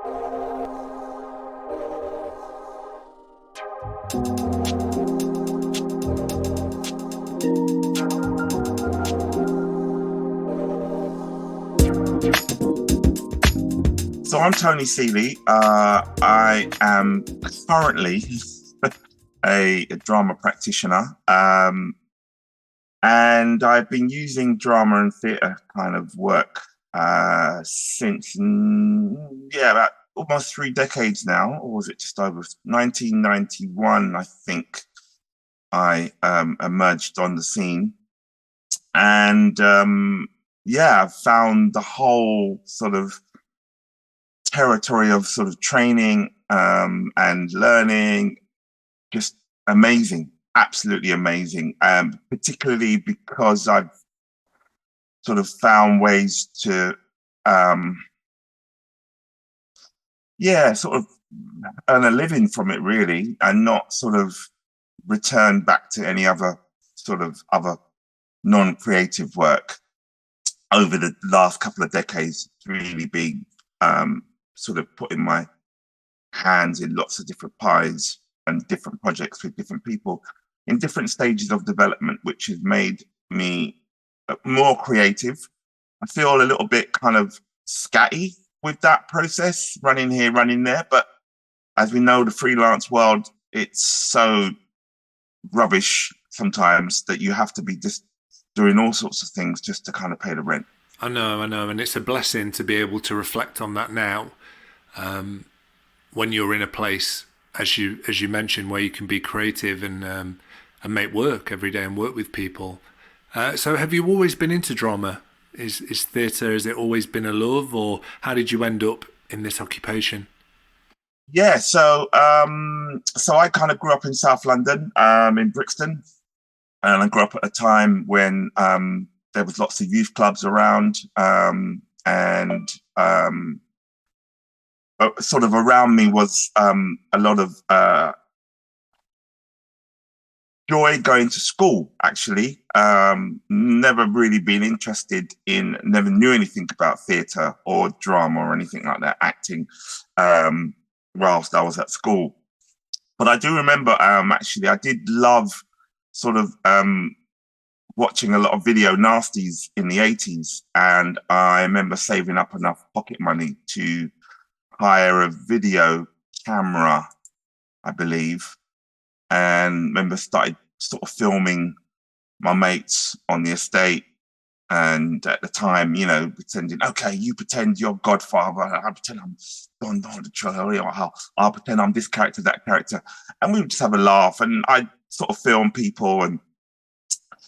So I'm Tony Cealy. I am currently a drama practitioner, and I've been using drama and theatre kind of work since about almost 3 decades now, or was it just over 1991? I think I emerged on the scene, and I've found the whole sort of territory of sort of training and learning just amazing, absolutely amazing, particularly because I've sort of found ways to sort of earn a living from it, really, and not sort of return back to any other sort of other non-creative work over the last couple of decades. Really been sort of putting my hands in lots of different pies and different projects with different people in different stages of development, which has made me more creative. I feel a little bit kind of scatty with that process, running here, running there. But as we know, the freelance world, it's so rubbish sometimes that you have to be just doing all sorts of things just to kind of pay the rent. I know, and it's a blessing to be able to reflect on that now, when you're in a place, as you mentioned, where you can be creative and make work every day and work with people. So, have you always been into drama? Is theatre? Has it always been a love, or how did you end up in this occupation? Yeah, so I kind of grew up in South London, in Brixton, and I grew up at a time when there was lots of youth clubs around, and sort of around me was a lot of joy going to school, actually. Never really been interested in, never knew anything about theatre or drama or anything like that, acting, whilst I was at school. But I do remember, actually, I did love sort of watching a lot of video nasties in the 80s. And I remember saving up enough pocket money to hire a video camera, I believe, and remember started sort of filming my mates on the estate. And at the time, you know, pretending, okay, you pretend you're Godfather, I pretend I'm Don Troy, I'll pretend I'm this character, that character. And we would just have a laugh. And I'd sort of film people and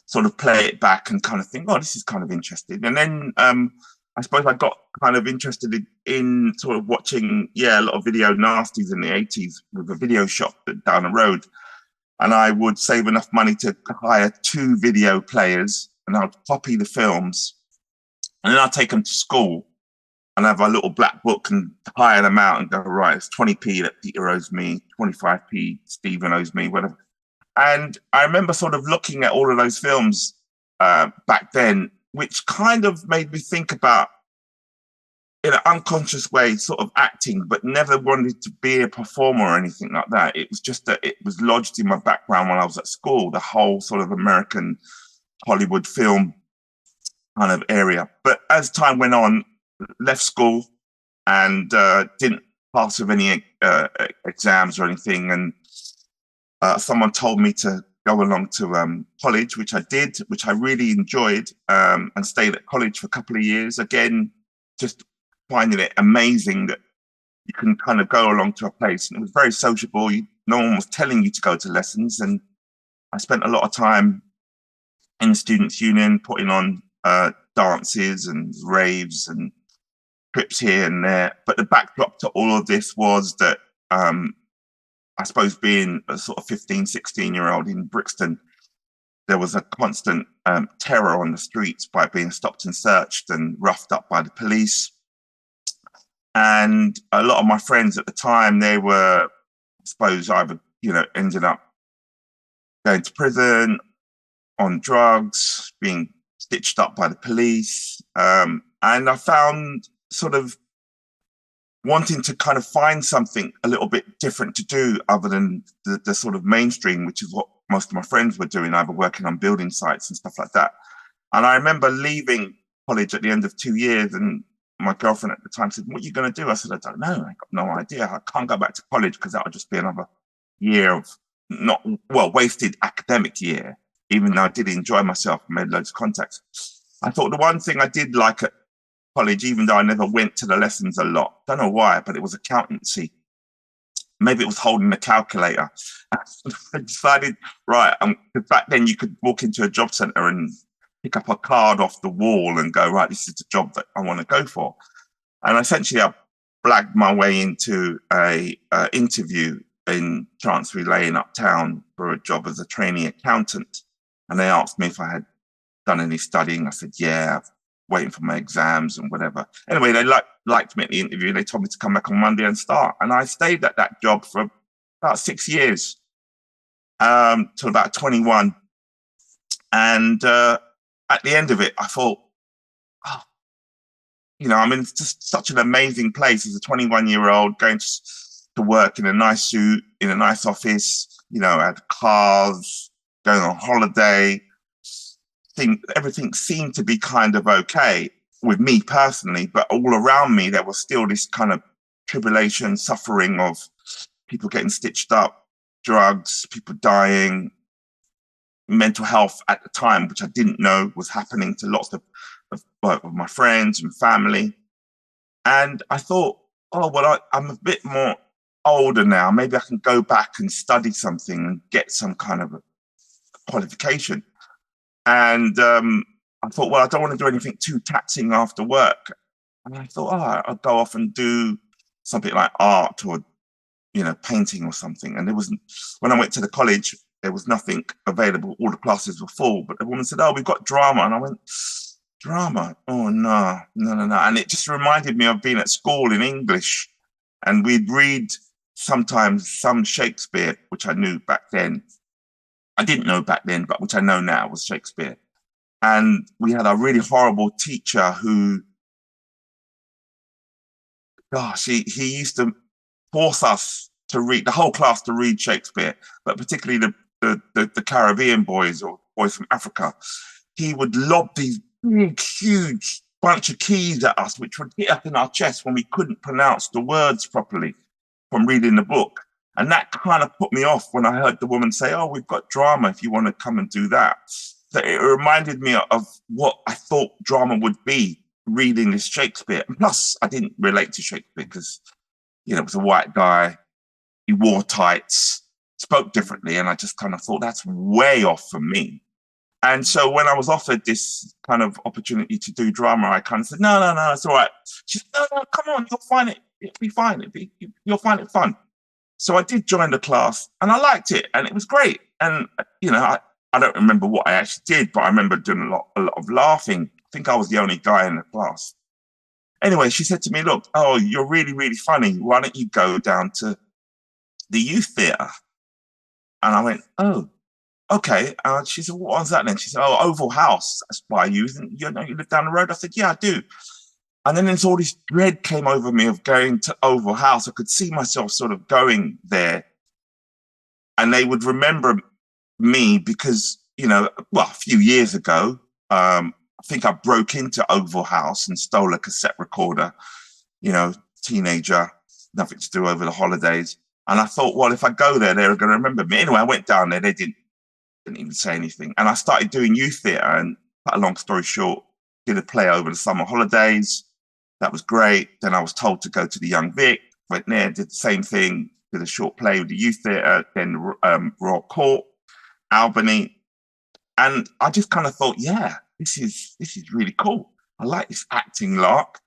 sort of play it back and kind of think, oh, this is kind of interesting. And then I suppose I got kind of interested in sort of watching, a lot of video nasties in the 80s with a video shop down the road. And I would save enough money to hire 2 video players, and I'd copy the films, and then I'd take them to school and have a little black book and hire them out and go, right, it's 20p that Peter owes me, 25p Stephen owes me, whatever. And I remember sort of looking at all of those films back then, which kind of made me think about, in an unconscious way, sort of acting, but never wanted to be a performer or anything like that. It was just that it was lodged in my background when I was at school, the whole sort of American Hollywood film kind of area. But as time went on, left school and didn't pass with any exams or anything. And someone told me to go along to college, which I did, which I really enjoyed, and stayed at college for a couple of years. Again, just finding it amazing that you can kind of go along to a place, and it was very sociable. No one was telling you to go to lessons. And I spent a lot of time in the Students' Union putting on dances and raves and trips here and there. But the backdrop to all of this was that I suppose being a sort of 15, 16-year-old in Brixton, there was a constant terror on the streets by being stopped and searched and roughed up by the police. And a lot of my friends at the time, they were, I suppose, either, ended up going to prison, on drugs, being stitched up by the police. And I found sort of wanting to kind of find something a little bit different to do other than the sort of mainstream, which is what most of my friends were doing, either working on building sites and stuff like that. And I remember leaving college at the end of 2 years, and my girlfriend at the time said, "What are you going to do?" I said, "I don't know. I got no idea. I can't go back to college because that would just be another year of wasted academic year, even though I did enjoy myself and made loads of contacts." I thought the one thing I did like at college, even though I never went to the lessons a lot, don't know why, but it was accountancy. Maybe it was holding a calculator. I decided, right, back then you could walk into a job centre and pick up a card off the wall and go, right, this is the job that I want to go for. And essentially I blagged my way into a interview in Chancery Lane uptown for a job as a trainee accountant. And they asked me if I had done any studying. I said, yeah, I'm waiting for my exams and whatever. Anyway, they liked me at the interview. They told me to come back on Monday and start. And I stayed at that job for about 6 years, till about 21. And at the end of it, I thought, oh, I'm in just such an amazing place as a 21-year-old going to work in a nice suit, in a nice office, I had cars, going on holiday. Everything seemed to be kind of okay with me personally, but all around me, there was still this kind of tribulation, suffering of people getting stitched up, drugs, people dying, mental health at the time, which I didn't know was happening to lots of my friends and family. And I thought, oh, well, I'm a bit more older now. Maybe I can go back and study something and get some kind of a qualification. And I thought, well, I don't want to do anything too taxing after work. And I thought, I'll go off and do something like art or, painting or something. And when I went to the college, there was nothing available. All the classes were full. But the woman said, "Oh, we've got drama." And I went, "Drama? Oh, no. And it just reminded me of being at school in English. And we'd read sometimes some Shakespeare, which I knew back then. I didn't know back then, but which I know now was Shakespeare. And we had a really horrible teacher who, gosh, he used to force us to read, the whole class to read Shakespeare, but particularly the Caribbean boys or boys from Africa. He would lob these big, huge bunch of keys at us, which would hit us in our chest when we couldn't pronounce the words properly from reading the book. And that kind of put me off when I heard the woman say, "Oh, we've got drama if you want to come and do that." So it reminded me of what I thought drama would be, reading this Shakespeare. And plus, I didn't relate to Shakespeare because, it was a white guy. He wore tights, spoke differently. And I just kind of thought that's way off from me. And so when I was offered this kind of opportunity to do drama, I kind of said, no, it's all right. She said, no, come on, you'll find it. It'll be fine. You'll find it fun. So I did join the class and I liked it and it was great. And, I don't remember what I actually did, but I remember doing a lot of laughing. I think I was the only guy in the class. Anyway, she said to me, "Look, oh, you're really, really funny. Why don't you go down to the youth theatre?" And I went, "Oh, okay." She said, "What was that then?" She said, "Oh, Oval House. That's by you. You live down the road?" I said, "Yeah, I do." And then there's all this dread came over me of going to Oval House. I could see myself sort of going there. And they would remember me because, a few years ago, I think I broke into Oval House and stole a cassette recorder, teenager, nothing to do over the holidays. And I thought, well, if I go there, they're going to remember me. Anyway, I went down there. They didn't even say anything. And I started doing youth theatre. And cut a long story short, did a play over the summer holidays. That was great. Then I was told to go to the Young Vic. Went there, did the same thing, did a short play with the youth theatre, then Royal Court, Albany. And I just kind of thought, yeah, this is really cool. I like this acting lark.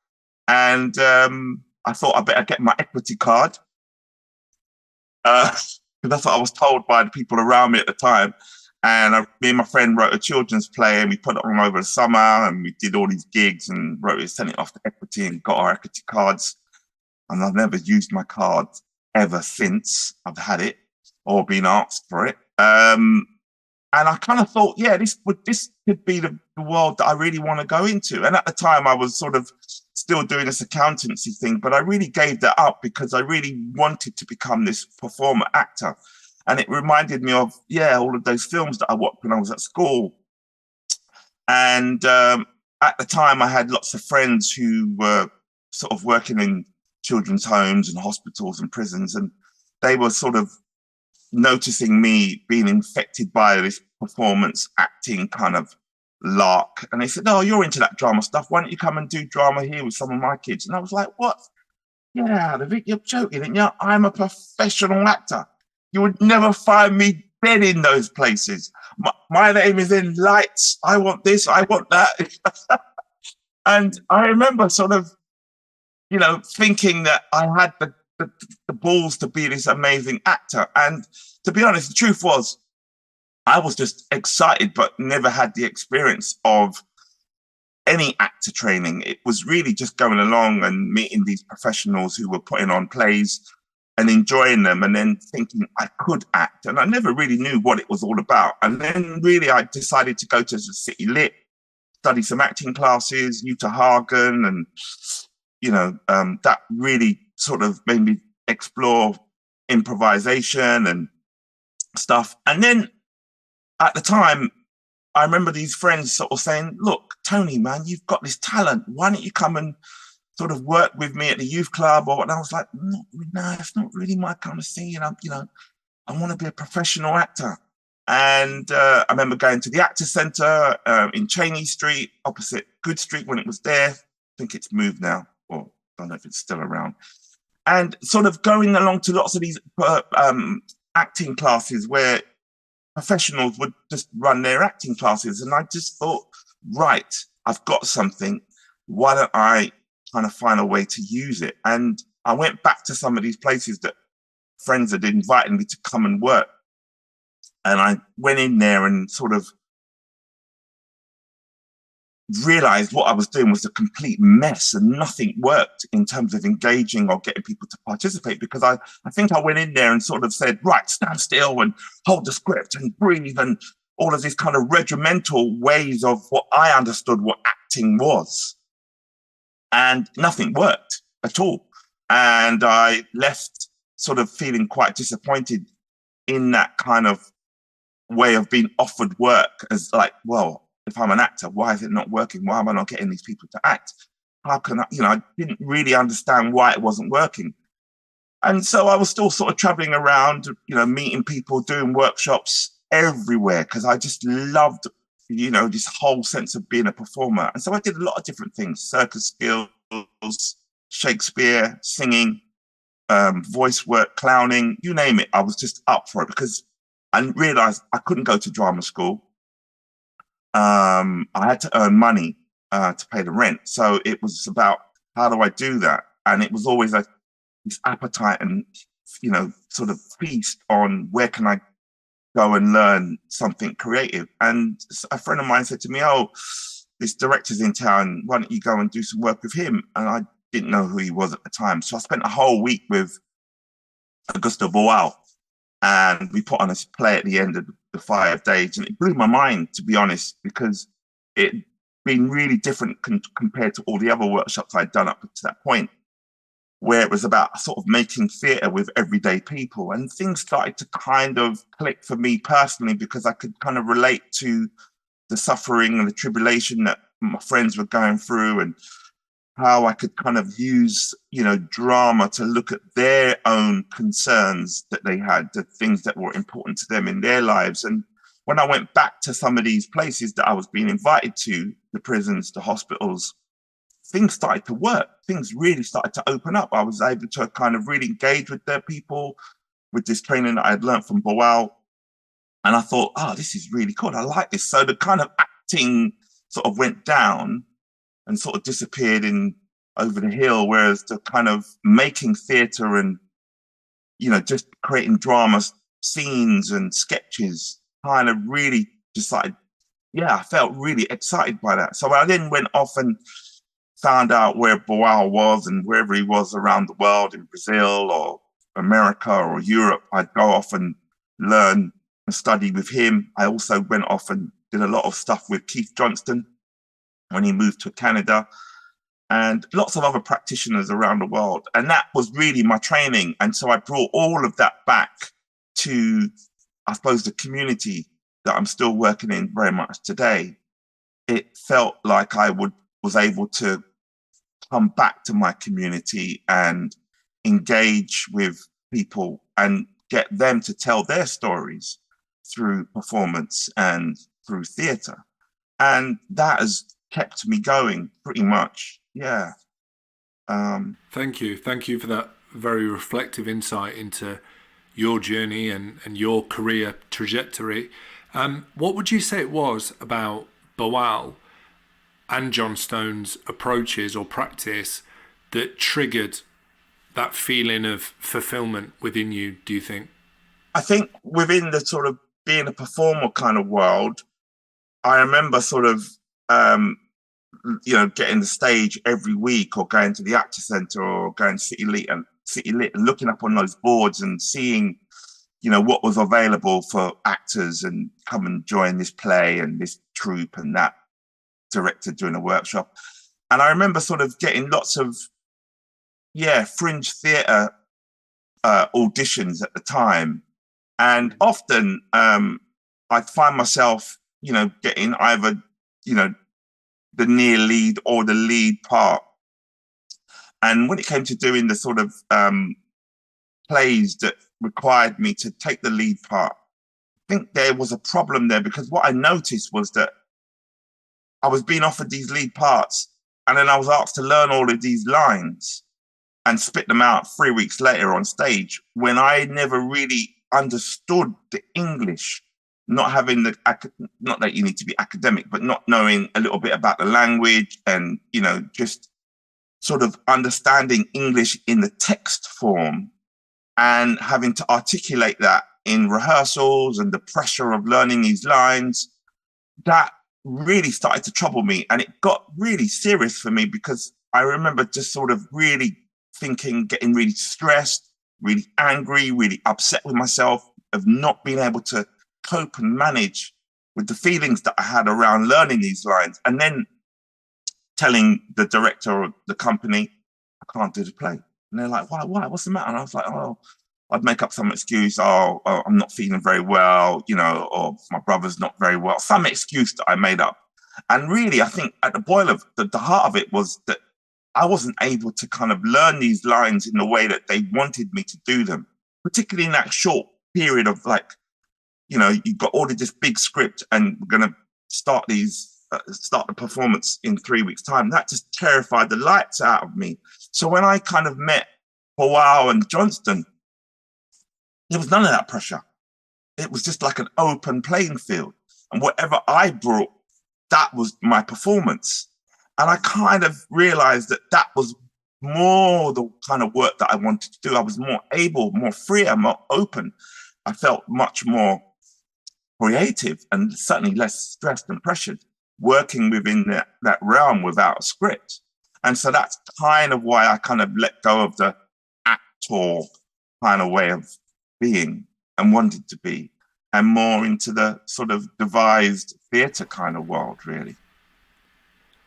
And I thought I better get my equity card. Because that's what I was told by the people around me at the time. And me and my friend wrote a children's play and we put it on over the summer and we did all these gigs and sent it off to equity and got our equity cards. And I've never used my card ever since I've had it or been asked for it. And I kind of thought, yeah, this could be the world that I really want to go into. And at the time I was sort of still doing this accountancy thing, but I really gave that up because I really wanted to become this performer actor. And it reminded me of, all of those films that I watched when I was at school. And at the time, I had lots of friends who were sort of working in children's homes and hospitals and prisons, and they were sort of noticing me being infected by this performance acting kind of lark. And they said, "Oh, you're into that drama stuff. Why don't you come and do drama here with some of my kids?" And I was like, "What? Yeah, you're joking, and yeah, I'm a professional actor. You would never find me dead in those places. My name is in lights. I want this, I want that." And I remember sort of, thinking that I had the balls to be this amazing actor. And to be honest, the truth was, I was just excited, but never had the experience of any actor training. It was really just going along and meeting these professionals who were putting on plays and enjoying them, and then thinking I could act. And I never really knew what it was all about. And then really I decided to go to the City Lit, study some acting classes, Utah Hagen, and, that really sort of made me explore improvisation and stuff. And then at the time, I remember these friends sort of saying, "Look, Tony, man, you've got this talent. Why don't you come and sort of work with me at the youth club?" And I was like, "No, it's not really my kind of thing. I want to be a professional actor." And I remember going to the Actor Centre in Cheney Street, opposite Good Street when it was there. I think it's moved now, or I don't know if it's still around. And sort of going along to lots of these acting classes where professionals would just run their acting classes. And I just thought, right, I've got something. Why don't I kind of find a way to use it? And I went back to some of these places that friends had invited me to come and work. And I went in there and sort of realized what I was doing was a complete mess, and nothing worked in terms of engaging or getting people to participate, because I think I went in there and sort of said, right, stand still and hold the script and breathe, and all of these kind of regimental ways of what I understood what acting was. And nothing worked at all. And I left sort of feeling quite disappointed in that kind of way of being offered work, as like, well, if I'm an actor, why is it not working? Why am I not getting these people to act? How can I, I didn't really understand why it wasn't working. And so I was still sort of traveling around, meeting people, doing workshops everywhere, because I just loved, this whole sense of being a performer. And so I did a lot of different things: circus skills, Shakespeare, singing, voice work, clowning, you name it. I was just up for it, because I realized I couldn't go to drama school. I had to earn money to pay the rent. So it was about, how do I do that? And it was always like this appetite and, sort of feast on where can I go and learn something creative. And a friend of mine said to me, "Oh, this director's in town. Why don't you go and do some work with him?" And I didn't know who he was at the time. So I spent a whole week with Augusto Boal, and we put on a play at the end of the 5 days, and it blew my mind, to be honest, because it'd been really different compared to all the other workshops I'd done up to that point, where it was about sort of making theatre with everyday people. And things started to kind of click for me personally, because I could kind of relate to the suffering and the tribulation that my friends were going through, and how I could kind of use, drama to look at their own concerns that they had, the things that were important to them in their lives. And when I went back to some of these places that I was being invited to, the prisons, the hospitals, things started to work. Things really started to open up. I was able to kind of really engage with their people with this training that I had learned from Boal. And I thought, this is really cool. I like this. So the kind of acting sort of went down and sort of disappeared in over the hill, whereas the kind of making theatre and, just creating drama scenes and sketches kind of really decided, I felt really excited by that. So I then went off and found out where Boal was, and wherever he was around the world, in Brazil or America or Europe, I'd go off and learn and study with him. I also went off and did a lot of stuff with Keith Johnston when he moved to Canada. and lots of other practitioners around the world. And that was really my training. And so I brought all of that back to, I suppose, the community that I'm still working in very much today. It felt like I was able to come back to my community and engage with people and get them to tell their stories through performance and through theatre. And that has kept me going pretty much. Yeah. Thank you. Thank you for that very reflective insight into your journey and your career trajectory. What would you say it was about Boal and John Stone's approaches or practice that triggered that feeling of fulfillment within you, do you think? I think within the sort of being a performer kind of world, I remember sort of, getting the stage every week or going to the Actor Centre or going to Cealy and looking up on those boards and seeing, what was available for actors and come and join this play and this troupe and that director doing a workshop. And I remember sort of getting lots of, fringe theatre auditions at the time. And often I'd find myself, getting either, the near lead or the lead part. And when it came to doing the sort of plays that required me to take the lead part, I think there was a problem there, because what I noticed was that I was being offered these lead parts and then I was asked to learn all of these lines and spit them out 3 weeks later on stage, when I never really understood the English, not having not that you need to be academic, but not knowing a little bit about the language and, just sort of understanding English in the text form and having to articulate that in rehearsals and the pressure of learning these lines. That really started to trouble me, and it got really serious for me, because I remember just sort of really getting really stressed, really angry, really upset with myself of not being able to cope and manage with the feelings that I had around learning these lines, and then telling the director of the company, I can't do the play. And they're like, why? What's the matter? And I was like, I'd make up some excuse. I'm not feeling very well, or my brother's not very well. Some excuse that I made up. And really, I think at the boil of the heart of it was that I wasn't able to kind of learn these lines in the way that they wanted me to do them, particularly in that short period of you've got all of this big script and we're going to start the performance in 3 weeks' time. That just terrified the lights out of me. So when I kind of met Boal and Johnston, there was none of that pressure. It was just like an open playing field. And whatever I brought, that was my performance. And I kind of realized that was more the kind of work that I wanted to do. I was more able, more freer, more open. I felt much more creative and certainly less stressed and pressured working within that realm without a script. And so that's kind of why I kind of let go of the actor kind of way of being and wanted to be, and more into the sort of devised theatre kind of world, really.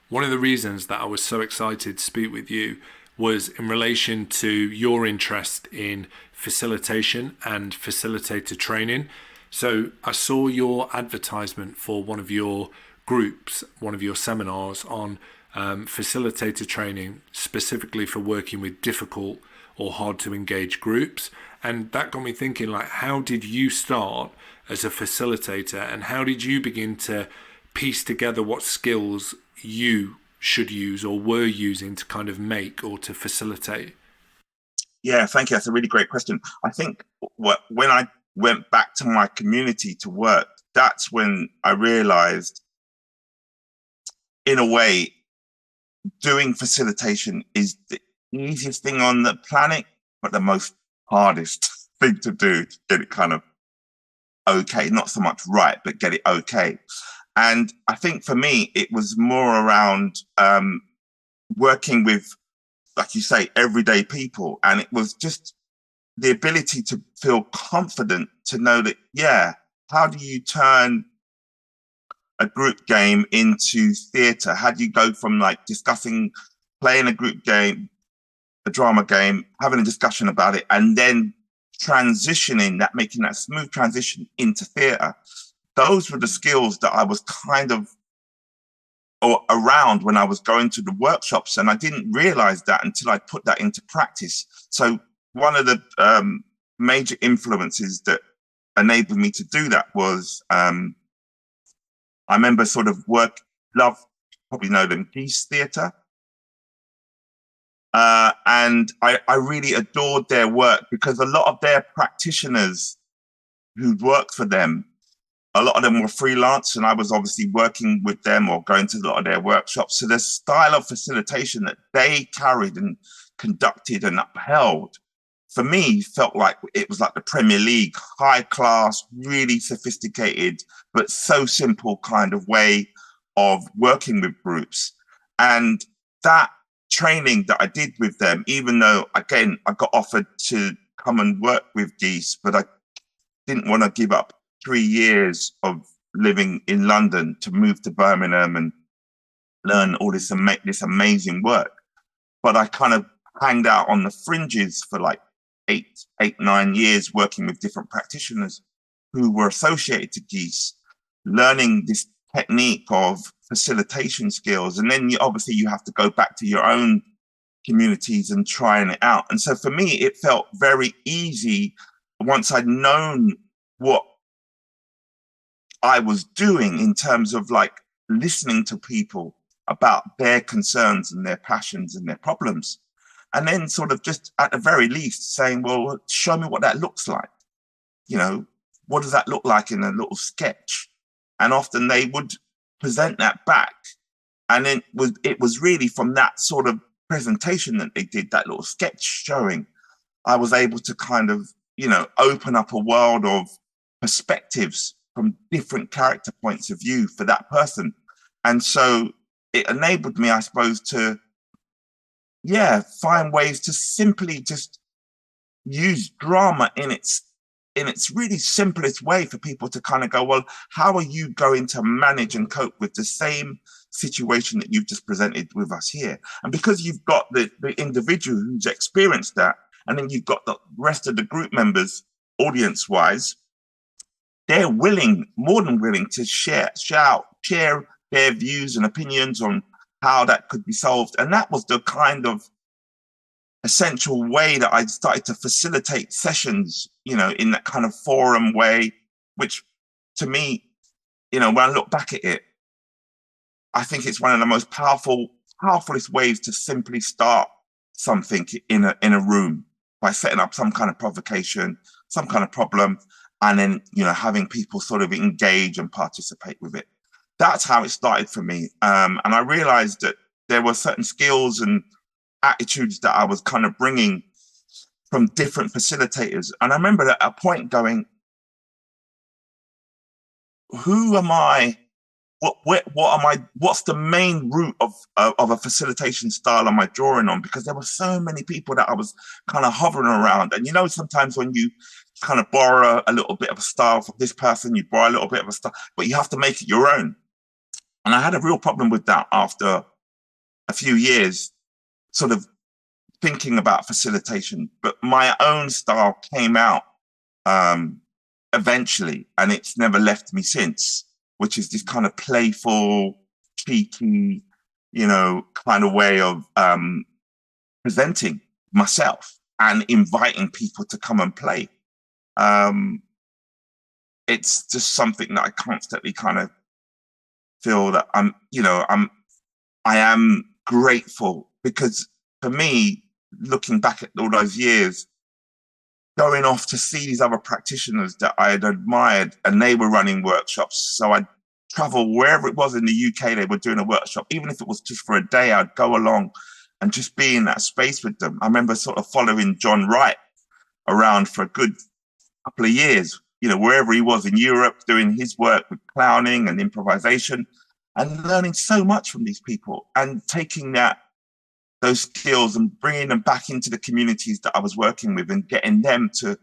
One of the reasons that I was so excited to speak with you was in relation to your interest in facilitation and facilitator training. So I saw your advertisement for one of your groups, one of your seminars on facilitator training, specifically for working with difficult or hard to engage groups. And that got me thinking, how did you start as a facilitator, and how did you begin to piece together what skills you should use or were using to kind of make or to facilitate? Yeah, thank you. That's a really great question. I think when I went back to my community to work, that's when I realized, in a way, doing facilitation is the easiest thing on the planet, but the most hardest thing to do to get it kind of okay, not so much right, but get it okay. And I think for me, it was more around working with, like you say, everyday people. And it was just the ability to feel confident to know that, how do you turn a group game into theatre? How do you go from discussing playing a group game, a drama game, having a discussion about it, and then transitioning that, making that smooth transition into theatre. Those were the skills that I was kind of around when I was going to the workshops, and I didn't realize that until I put that into practice. So one of the major influences that enabled me to do that was I remember sort of probably know them, Geese Theatre. And I really adored their work because a lot of their practitioners who'd worked for them, a lot of them were freelance, and I was obviously working with them or going to a lot of their workshops. So the style of facilitation that they carried and conducted and upheld, for me, felt like it was like the Premier League, high class, really sophisticated, but so simple kind of way of working with groups. And that training that I did with them, even though, again, I got offered to come and work with Geese, but I didn't want to give up 3 years of living in London to move to Birmingham and learn all this amazing work. But I kind of hanged out on the fringes for like 9 years, working with different practitioners who were associated to Geese, learning this technique of facilitation skills. And then obviously you have to go back to your own communities and trying it out. And so for me, it felt very easy once I'd known what I was doing in terms of like listening to people about their concerns and their passions and their problems. And then sort of just at the very least saying, well, show me what that looks like. You know, what does that look like in a little sketch? And often they would present that back. And then it was really from that sort of presentation that they did, that little sketch showing, I was able to kind of, you know, open up a world of perspectives from different character points of view for that person. And so it enabled me, I suppose, to, find ways to simply just use drama in its really simplest way for people to kind of go, well, how are you going to manage and cope with the same situation that you've just presented with us here? And because you've got the individual who's experienced that, and then you've got the rest of the group members, audience-wise, they're more than willing to share their views and opinions on how that could be solved. And that was the kind of essential way that I started to facilitate sessions, you know, in that kind of forum way, which to me, you know, when I look back at it, I think it's one of the most powerfulest ways to simply start something in a room by setting up some kind of provocation, some kind of problem, and then, you know, having people sort of engage and participate with it. That's how it started for me. And I realized that there were certain skills and attitudes that I was kind of bringing from different facilitators. And I remember at a point going, who am I? What am I? What's the main root of a facilitation style am I drawing on? Because there were so many people that I was kind of hovering around. And, you know, sometimes when you kind of borrow a little bit of a style from this person, you borrow a little bit of a style, but you have to make it your own. And I had a real problem with that after a few years, sort of thinking about facilitation. But my own style came out eventually, and it's never left me since, which is this kind of playful, cheeky, you know, kind of way of presenting myself and inviting people to come and play. It's just something that I constantly kind of feel that I am grateful, because for me, looking back at all those years, going off to see these other practitioners that I had admired, and they were running workshops. So I'd travel wherever it was in the UK, they were doing a workshop. Even if it was just for a day, I'd go along and just be in that space with them. I remember sort of following John Wright around for a good couple of years, you know, wherever he was in Europe, doing his work with clowning and improvisation, and learning so much from these people and taking those skills and bringing them back into the communities that I was working with and getting them to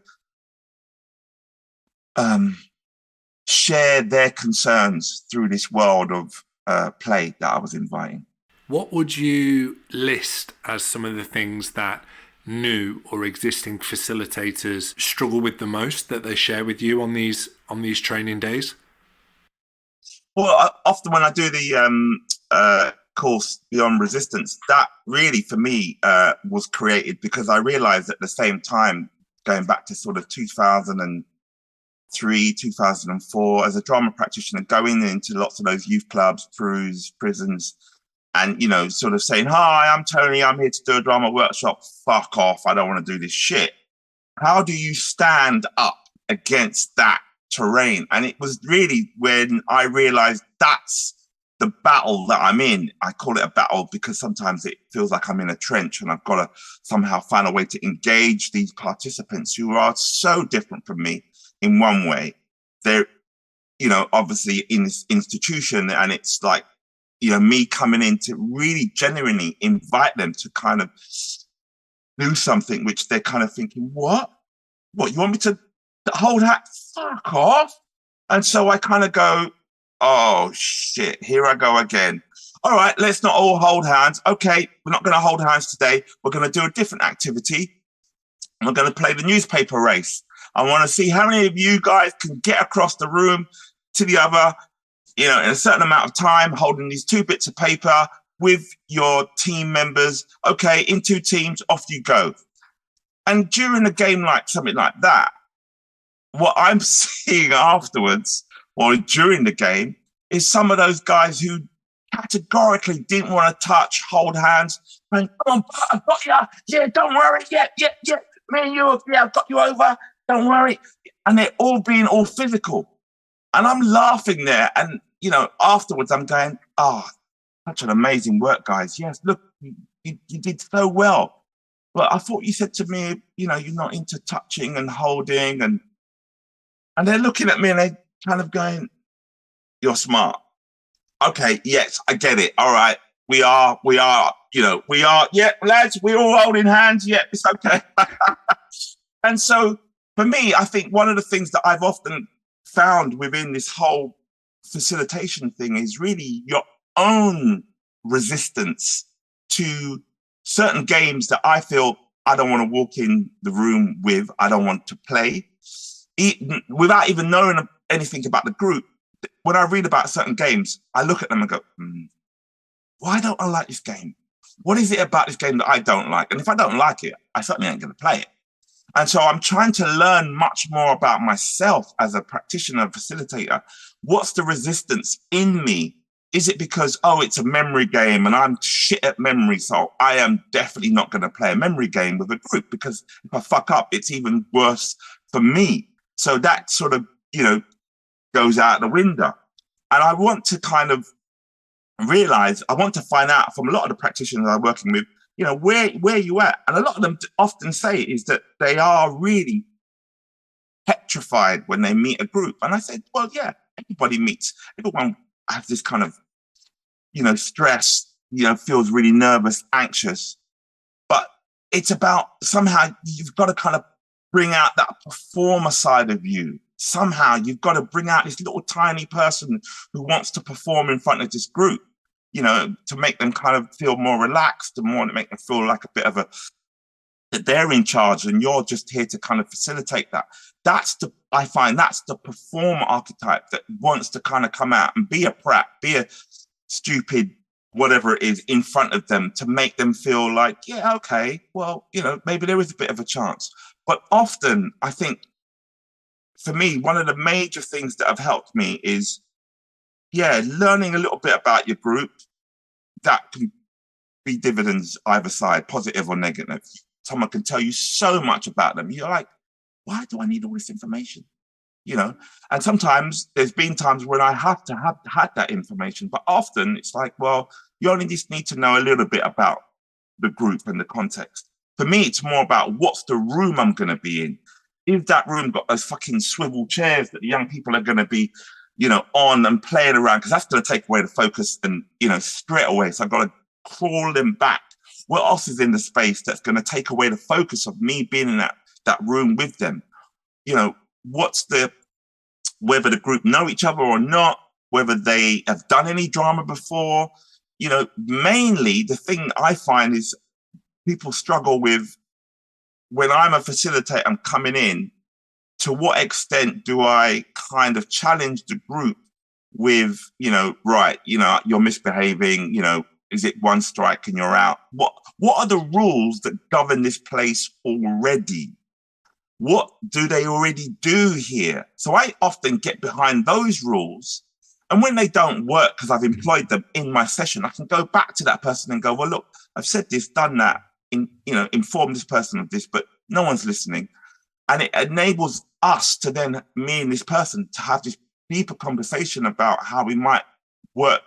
share their concerns through this world of play that I was inviting. What would you list as some of the things that new or existing facilitators struggle with the most that they share with you on these training days? Well, often when I do the course Beyond Resistance, that really for me was created because I realized at the same time, going back to sort of 2003, 2004, as a drama practitioner, going into lots of those youth clubs, crews, prisons, and, you know, sort of saying, hi, I'm Tony, I'm here to do a drama workshop. Fuck off, I don't want to do this shit. How do you stand up against that terrain? And it was really when I realized that's the battle that I'm in. I call it a battle because sometimes it feels like I'm in a trench and I've got to somehow find a way to engage these participants who are so different from me in one way. They're, you know, obviously in this institution, and it's like, you know, me coming in to really genuinely invite them to kind of do something which they're kind of thinking, what, you want me to hold that? Fuck off. And so I kind of go, oh shit, here I go again. All right, let's not all hold hands. Okay, we're not going to hold hands today. We're going to do a different activity. We're going to play the newspaper race. I want to see how many of you guys can get across the room to the other, you know, in a certain amount of time, holding these 2 bits of paper with your team members. Okay, in 2 teams, off you go. And during a game like something like that, what I'm seeing afterwards or during the game is some of those guys who categorically didn't want to touch, hold hands, and come on, I've got you. Yeah, don't worry. Yeah. Me and you, yeah, I've got you over. Don't worry. And they're all being all physical. And I'm laughing there. And, you know, afterwards I'm going, oh, such an amazing work, guys. Yes, look, you did so well. But I thought you said to me, you know, you're not into touching and holding. And they're looking at me and they're kind of going, you're smart. Okay, yes, I get it. All right. We are, yeah, lads, we're all holding hands. Yeah, it's okay. And so for me, I think one of the things that I've often found within this whole facilitation thing is really your own resistance to certain games that I feel I don't want to walk in the room with, I don't want to play. Without even knowing anything about the group, when I read about certain games, I look at them and go, why don't I like this game? What is it about this game that I don't like? And if I don't like it, I certainly ain't going to play it. And so I'm trying to learn much more about myself as a practitioner, facilitator. What's the resistance in me? Is it because, oh, it's a memory game and I'm shit at memory, so I am definitely not going to play a memory game with a group, because if I fuck up, it's even worse for me. So that sort of, you know, goes out the window. And I want to kind of realize, I want to find out from a lot of the practitioners I'm working with, you know, where you at? And a lot of them often say is that they are really petrified when they meet a group. And I said, well, yeah, everyone has this kind of, you know, stress, you know, feels really nervous, anxious. But it's about somehow you've got to kind of bring out that performer side of you. Somehow you've got to bring out this little tiny person who wants to perform in front of this group, you know, to make them kind of feel more relaxed and more to make them feel like a bit of that they're in charge and you're just here to kind of facilitate that. I find that's the performer archetype that wants to kind of come out and be a prat, be a stupid, whatever it is in front of them to make them feel like, yeah, okay, well, you know, maybe there is a bit of a chance. But often I think for me, one of the major things that have helped me is, yeah, learning a little bit about your group. That can be dividends either side, positive or negative. Someone can tell you so much about them. You're like, why do I need all this information? You know, and sometimes there's been times when I have to have had that information, but often it's like, well, you only just need to know a little bit about the group and the context. For me, it's more about what's the room I'm going to be in. If that room got those fucking swivel chairs that the young people are going to be, you know, on and playing around, because that's going to take away the focus and, you know, straight away. So I've got to crawl them back. What else is in the space that's going to take away the focus of me being in that room with them? You know, whether the group know each other or not, whether they have done any drama before, mainly the thing I find is people struggle with when I'm a facilitator, I'm coming in, to what extent do I kind of challenge the group with, right, you're misbehaving, is it one strike and you're out? What are the rules that govern this place already? What do they already do here? So I often get behind those rules. And when they don't work, because I've employed them in my session, I can go back to that person and go, well, look, I've said this, done that, inform this person of this, but no one's listening. And it enables us to then, me and this person, to have this deeper conversation about how we might work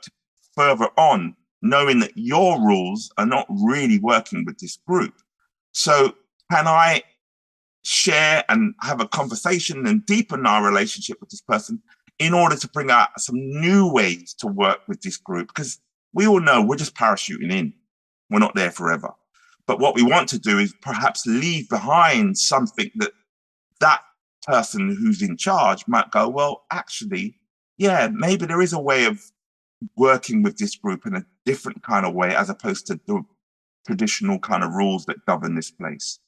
further on, knowing that your rules are not really working with this group. So can I share and have a conversation and deepen our relationship with this person in order to bring out some new ways to work with this group? Because we all know we're just parachuting in. We're not there forever. But what we want to do is perhaps leave behind something that person who's in charge might go, well, actually, yeah, maybe there is a way of working with this group in a different kind of way, as opposed to the traditional kind of rules that govern this place.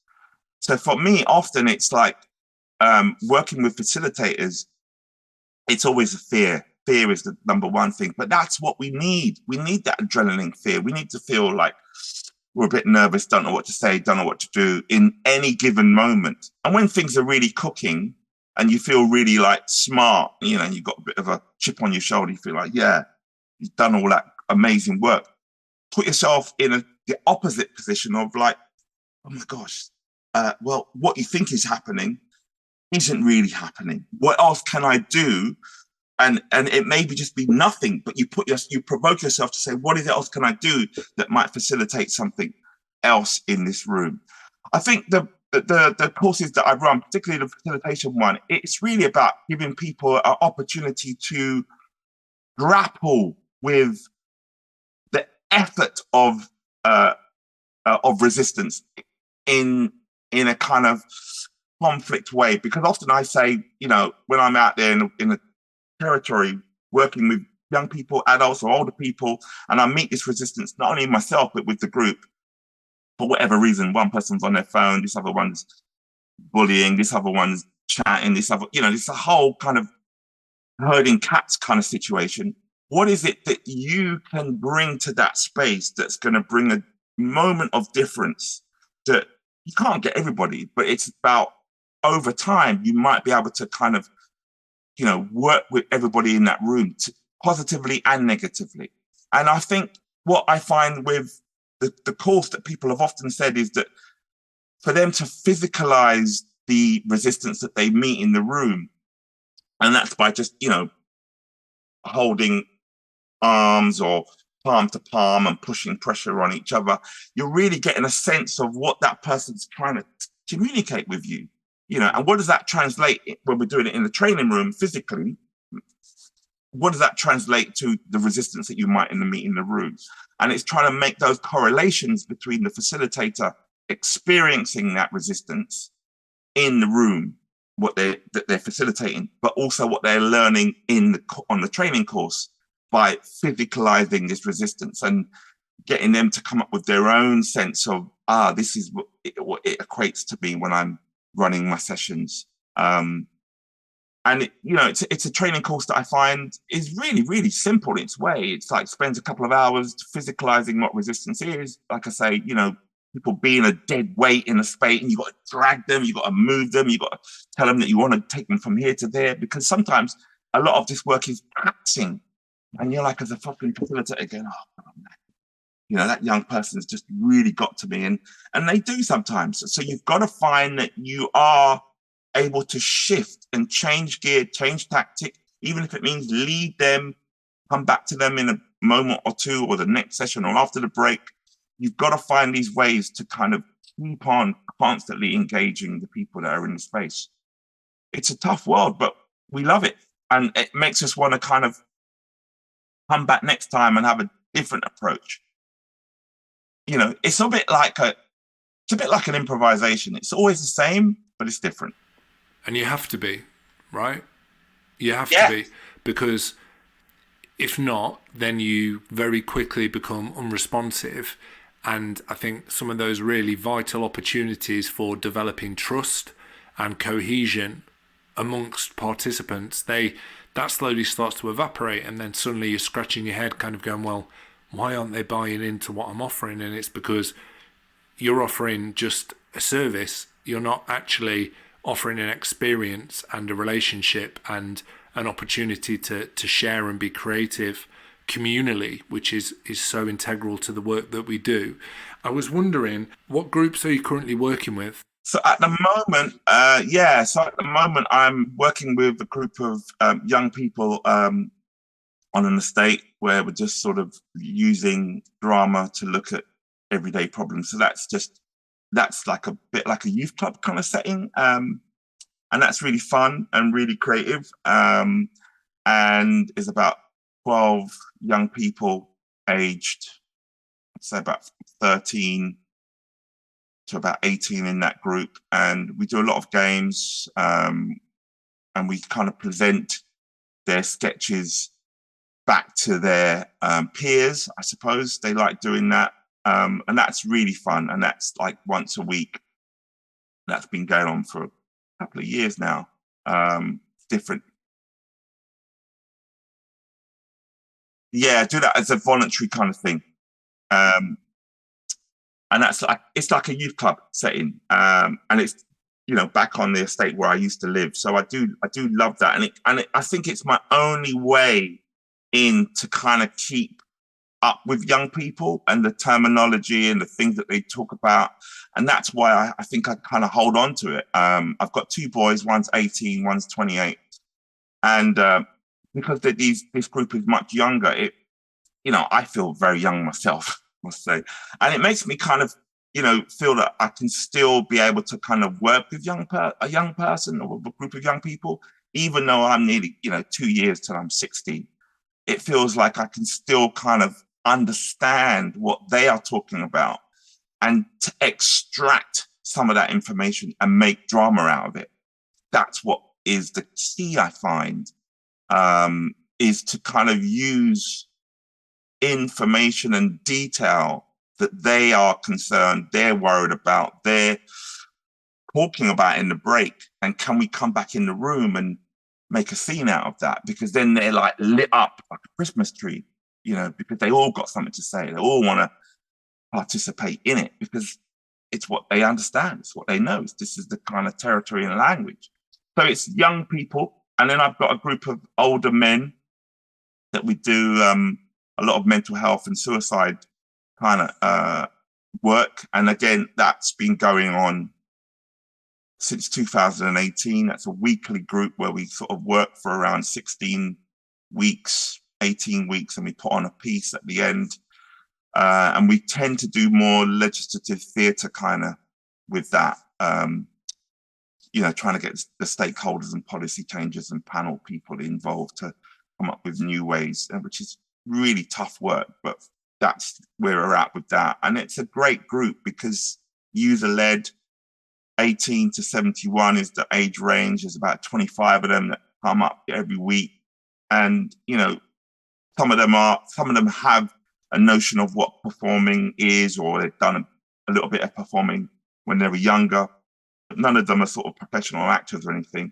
So for me, often it's like working with facilitators, it's always a fear. Fear is the number one thing, but that's what we need. We need that adrenaline fear. We need to feel like we're a bit nervous, don't know what to say, don't know what to do in any given moment. And when things are really cooking and you feel really like smart, and you've got a bit of a chip on your shoulder, you feel like, yeah, you've done all that amazing work. Put yourself in the opposite position of like, oh my gosh, well, what you think is happening isn't really happening. What else can I do? And it maybe just be nothing, but you provoke yourself to say, what else can I do that might facilitate something else in this room? I think the courses that I run, particularly the facilitation one, it's really about giving people an opportunity to grapple with the effort of resistance in a kind of conflict way. Because often I say, when I'm out there in a territory working with young people, adults or older people, and I meet this resistance, not only myself, but with the group, for whatever reason. One person's on their phone, this other one's bullying, this other one's chatting, this other, it's a whole kind of herding cats kind of situation. What is it that you can bring to that space that's going to bring a moment of difference that you can't get everybody, but it's about over time, you might be able to kind of work with everybody in that room, positively and negatively. And I think what I find with the course that people have often said is that for them to physicalize the resistance that they meet in the room, and that's by just, holding arms or palm to palm and pushing pressure on each other, you're really getting a sense of what that person's trying to communicate with you. And what does that translate when we're doing it in the training room physically? What does that translate to the resistance that you might meet in the room? And it's trying to make those correlations between the facilitator experiencing that resistance in the room, that they're facilitating, but also what they're learning on the training course by physicalizing this resistance and getting them to come up with their own sense of, this is what it equates to me when I'm running my sessions. And it's a training course that I find is really, really simple in its way. It's like spends a couple of hours physicalizing what resistance is. Like I say, people being a dead weight in a space, and you've got to drag them, you've got to move them, you've got to tell them that you want to take them from here to there, because sometimes a lot of this work is taxing. And you're like, as a fucking facilitator, going, that young person's just really got to me. And they do sometimes. So you've got to find that you are able to shift and change gear, change tactic, even if it means lead them, come back to them in a moment or two, or the next session or after the break. You've got to find these ways to kind of keep on constantly engaging the people that are in the space. It's a tough world, but we love it. And it makes us want to kind of come back next time and have a different approach. It's a bit like an improvisation. It's always the same, but it's different. And you have to be, right? You have to be, because If not, then you very quickly become unresponsive. And I think some of those really vital opportunities for developing trust and cohesion amongst participants, that slowly starts to evaporate, and then suddenly you're scratching your head, kind of going, well, why aren't they buying into what I'm offering? And it's because you're offering just a service. You're not actually offering an experience and a relationship and an opportunity to share and be creative communally, which is so integral to the work that we do. I was wondering, what groups are you currently working with? So at the moment, So at the moment, I'm working with a group of young people on an estate where we're just sort of using drama to look at everyday problems. So that's like a bit like a youth club kind of setting, and that's really fun and really creative. And is about 12 young people aged, I'd say about 13 to about 18 in that group. And we do a lot of games, and we kind of present their sketches back to their peers, I suppose. They like doing that. And that's really fun. And that's like once a week. That's been going on for a couple of years now. Different. Yeah, do that as a voluntary kind of thing. And that's like, it's like a youth club setting. And it's, back on the estate where I used to live. So I do love that. And I think it's my only way in to kind of keep up with young people and the terminology and the things that they talk about. And that's why I think I kind of hold on to it. I've got two boys, one's 18, one's 28. And because this group is much younger, I feel very young myself, I must say. And it makes me kind of, feel that I can still be able to kind of work with a young person or a group of young people, even though I'm nearly, 2 years till I'm 60. It feels like I can still kind of understand what they are talking about and to extract some of that information and make drama out of it. That's what is the key, I find, is to kind of use information and detail that they are concerned, they're worried about, they're talking about in the break. And can we come back in the room and make a scene out of that? Because then they're like lit up like a Christmas tree, because they all got something to say. They all want to participate in it because it's what they understand. It's what they know. This is the kind of territory and language. So it's young people. And then I've got a group of older men that we do a lot of mental health and suicide kind of work. And again, that's been going on since 2018. That's a weekly group where we sort of work for around 16 weeks, 18 weeks, and we put on a piece at the end. And we tend to do more legislative theatre kind of with that, trying to get the stakeholders and policy changers and panel people involved to come up with new ways, which is really tough work, but that's where we're at with that. And it's a great group because user-led, 18 to 71 is the age range. There's about 25 of them that come up every week. And, some of them have a notion of what performing is, or they've done a little bit of performing when they were younger. But none of them are sort of professional actors or anything.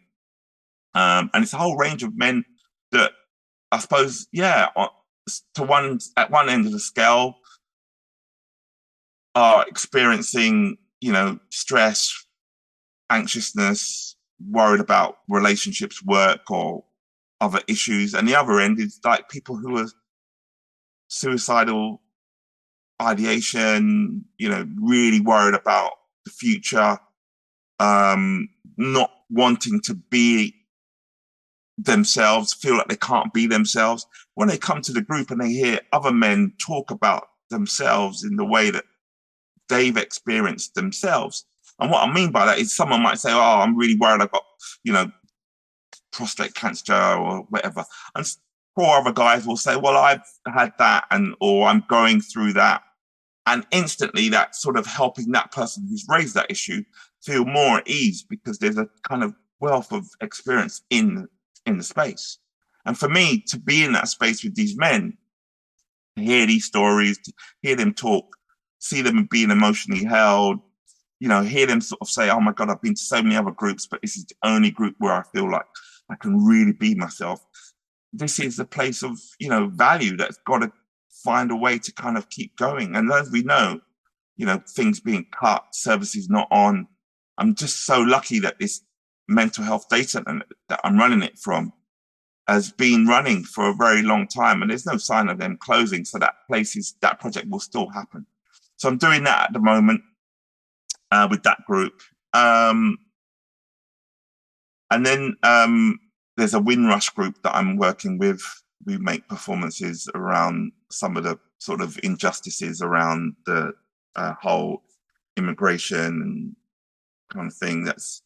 And it's a whole range of men that I suppose, at one end of the scale are experiencing, stress, anxiousness, worried about relationships, work, or other issues. And the other end is like people who are suicidal ideation, really worried about the future, not wanting to be themselves, feel like they can't be themselves. When they come to the group and they hear other men talk about themselves in the way that they've experienced themselves. And what I mean by that is someone might say, oh, I'm really worried I've got, prostate cancer or whatever. And 4 other guys will say, well, I've had that, or I'm going through that. And instantly that's sort of helping that person who's raised that issue feel more at ease because there's a kind of wealth of experience in the space. And for me to be in that space with these men, to hear these stories, to hear them talk, see them being emotionally held, hear them sort of say, oh my God, I've been to so many other groups, but this is the only group where I feel like I can really be myself. This is a place of, value that's got to find a way to kind of keep going. And as we know, things being cut, services not on. I'm just so lucky that this mental health data that I'm running it from has been running for a very long time, and there's no sign of them closing. So that project will still happen. So I'm doing that at the moment with that group. And then there's a Windrush group that I'm working with. We make performances around some of the sort of injustices around the whole immigration and kind of thing that's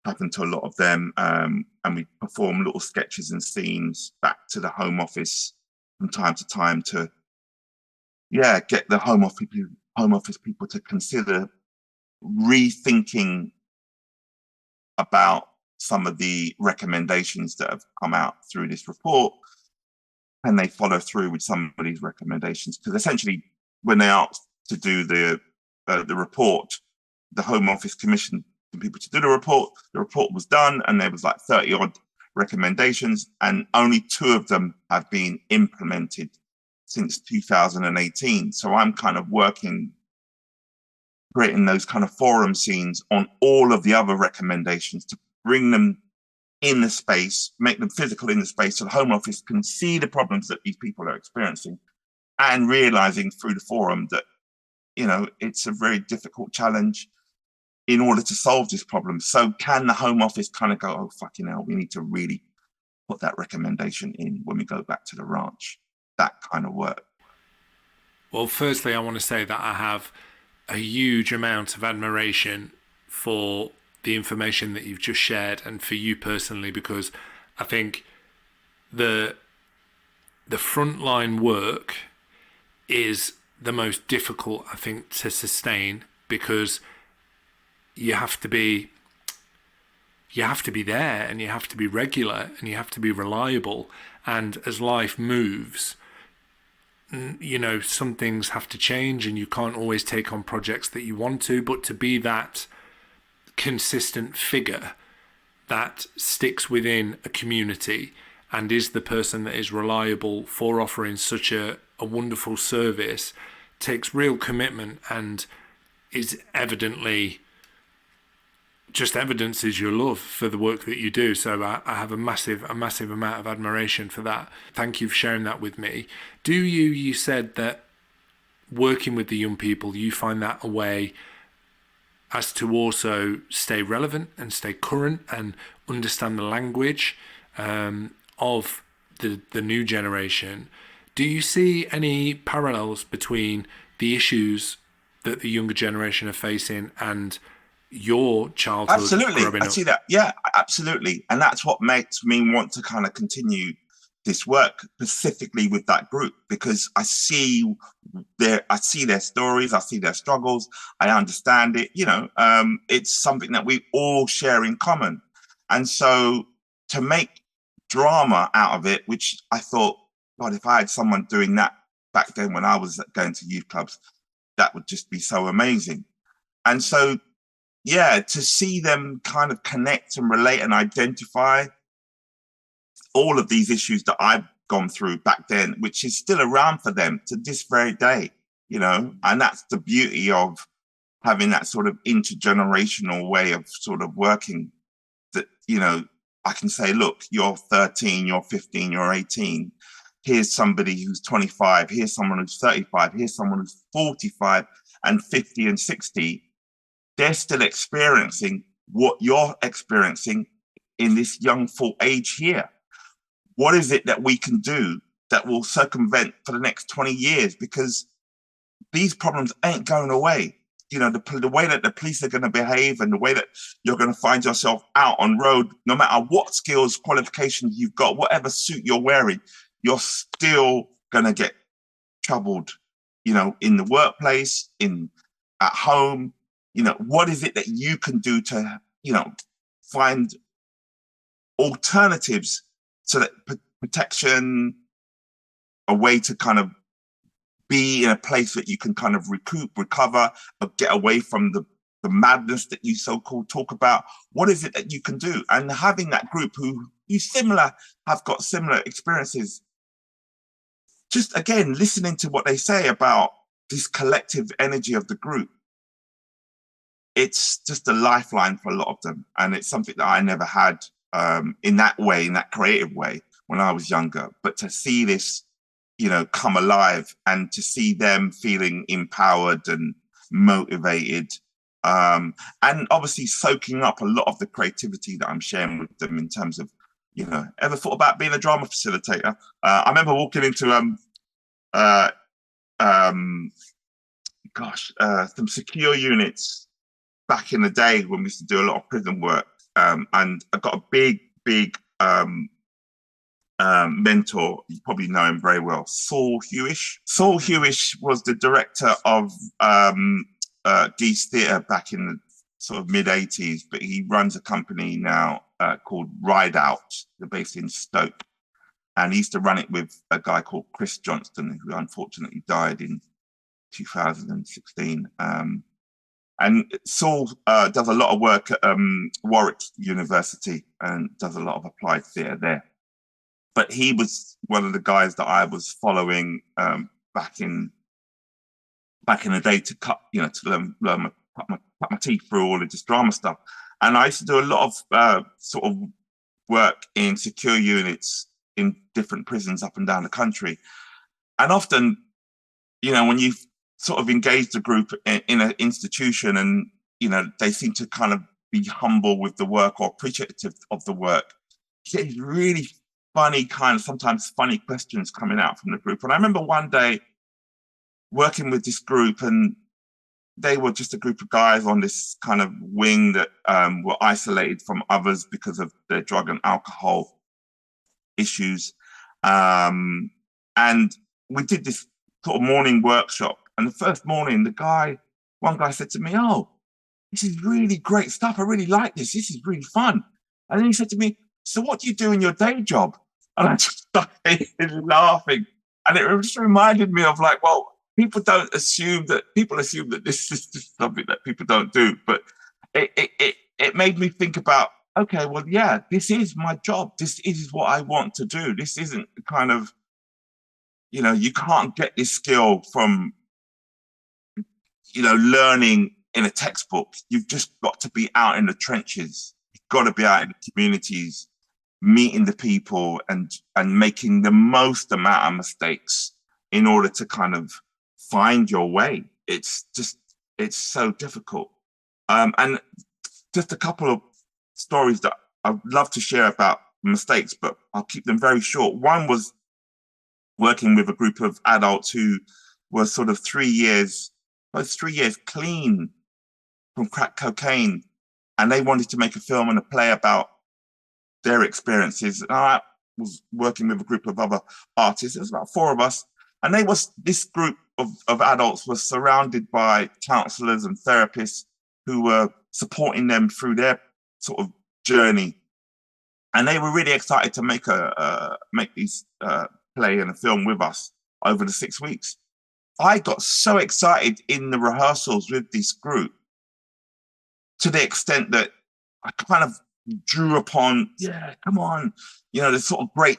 happened to a lot of them. And we perform little sketches and scenes back to the Home Office from time to time to, get the Home Office people to consider rethinking about some of the recommendations that have come out through this report. And they follow through with some of these recommendations, because essentially when they asked to do the report, the Home Office commissioned people to do the report was done, and there was like 30 odd recommendations, and only 2 of them have been implemented since 2018. So I'm kind of creating those kind of forum scenes on all of the other recommendations to bring them in the space, make them physical in the space, so the Home Office can see the problems that these people are experiencing, and realizing through the forum that, it's a very difficult challenge in order to solve this problem. So can the Home Office kind of go, oh, fucking hell, we need to really put that recommendation in when we go back to the ranch, that kind of work. Well, firstly, I want to say that I have a huge amount of admiration for the information that you've just shared, and for you personally, because I think the frontline work is the most difficult, I think, to sustain, because you have to be there, and you have to be regular, and you have to be reliable. And as life moves, some things have to change, and you can't always take on projects that you want to, but to be that consistent figure that sticks within a community and is the person that is reliable for offering such a wonderful service takes real commitment, and is evidences your love for the work that you do. So I have a massive amount of admiration for that. Thank you for sharing that with me. You said that working with the young people, you find that a way as to also stay relevant and stay current and understand the language of the new generation. Do you see any parallels between the issues that the younger generation are facing and your childhood? Absolutely, I see that. Yeah, absolutely. And that's what makes me want to kind of continue this work, specifically with that group, because I see their stories, I see their struggles, I understand it. It's something that we all share in common. And so to make drama out of it, which I thought, God, if I had someone doing that back then when I was going to youth clubs, that would just be so amazing. And so, to see them kind of connect and relate and identify all of these issues that I've gone through back then, which is still around for them to this very day, and that's the beauty of having that sort of intergenerational way of sort of working, that, I can say, look, you're 13, you're 15, you're 18. Here's somebody who's 25. Here's someone who's 35. Here's someone who's 45 and 50 and 60. They're still experiencing what you're experiencing in this young full age here. What is it that we can do that will circumvent for the next 20 years? Because these problems ain't going away. The way that the police are going to behave, and the way that you're going to find yourself out on road, no matter what skills, qualifications you've got, whatever suit you're wearing, you're still going to get troubled, in the workplace, at home. What is it that you can do to, find alternatives so that protection, a way to kind of be in a place that you can kind of recoup, recover, or get away from the madness that you so-called talk about. What is it that you can do? And having that group who have got similar experiences, just again, listening to what they say about this collective energy of the group, it's just a lifeline for a lot of them. And it's something that I never had in that way, in that creative way when I was younger. But to see this, come alive and to see them feeling empowered and motivated, and obviously soaking up a lot of the creativity that I'm sharing with them in terms of, ever thought about being a drama facilitator? I remember walking into some secure units back in the day when we used to do a lot of prison work, and I got a big mentor. You probably know him very well, Saul Hewish. Saul Hewish was the director of Geese Theatre back in the sort of mid-80s, but he runs a company now called Ride Out. They're based in Stoke. And he used to run it with a guy called Chris Johnston, who unfortunately died in 2016. And Saul does a lot of work at Warwick University and does a lot of applied theatre there. But he was one of the guys that I was following back in the day to cut my teeth through all of this drama stuff. And I used to do a lot of sort of work in secure units in different prisons up and down the country. And often, when you sort of engage the group in an institution and, they seem to kind of be humble with the work or appreciative of the work, you get these really funny sometimes funny questions coming out from the group. And I remember one day working with this group, and they were just a group of guys on this kind of wing that were isolated from others because of their drug and alcohol issues. And we did this sort of morning workshop. And the first morning, one guy said to me, "Oh, this is really great stuff. I really like this. This is really fun." And then he said to me, "So what do you do in your day job?" And I just started laughing. And it just reminded me of people assume that this is just something that people don't do. But it made me think about, okay, well, yeah, this is my job. This is what I want to do. This isn't kind of, you can't get this skill from, learning in a textbook. You've just got to be out in the trenches. You've got to be out in the communities, meeting the people and making the most amount of mistakes in order to kind of find your way. It's so difficult. And just a couple of stories that I'd love to share about mistakes, but I'll keep them very short. One was working with a group of adults who were sort of 3 years clean from crack cocaine, and they wanted to make a film and a play about their experiences. And I was working with a group of other artists. It was about 4 of us, and this group of adults was surrounded by counsellors and therapists who were supporting them through their sort of journey. And they were really excited to make these play and a film with us over the 6 weeks. I got so excited in the rehearsals with this group to the extent that I kind of drew upon, yeah, come on, the sort of great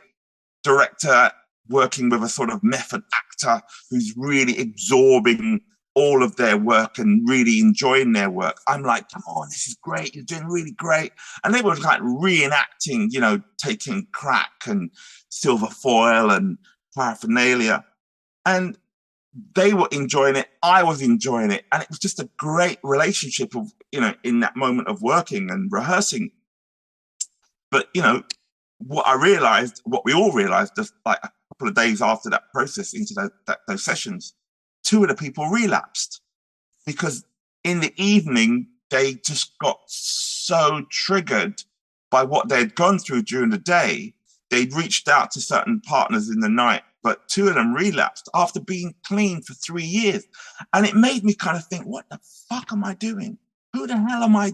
director working with a sort of method actor who's really absorbing all of their work and really enjoying their work. I'm like, come on, this is great. You're doing really great. And they were like reenacting, taking crack and silver foil and paraphernalia. And they were enjoying it. I was enjoying it. And it was just a great relationship of, in that moment of working and rehearsing. But, what we all realized just like a couple of days after that process into those sessions, 2 of the people relapsed because in the evening, they just got so triggered by what they'd gone through during the day. They'd reached out to certain partners in the night, but 2 of them relapsed after being clean for 3 years. And it made me kind of think, what the fuck am I doing? Who the hell am I,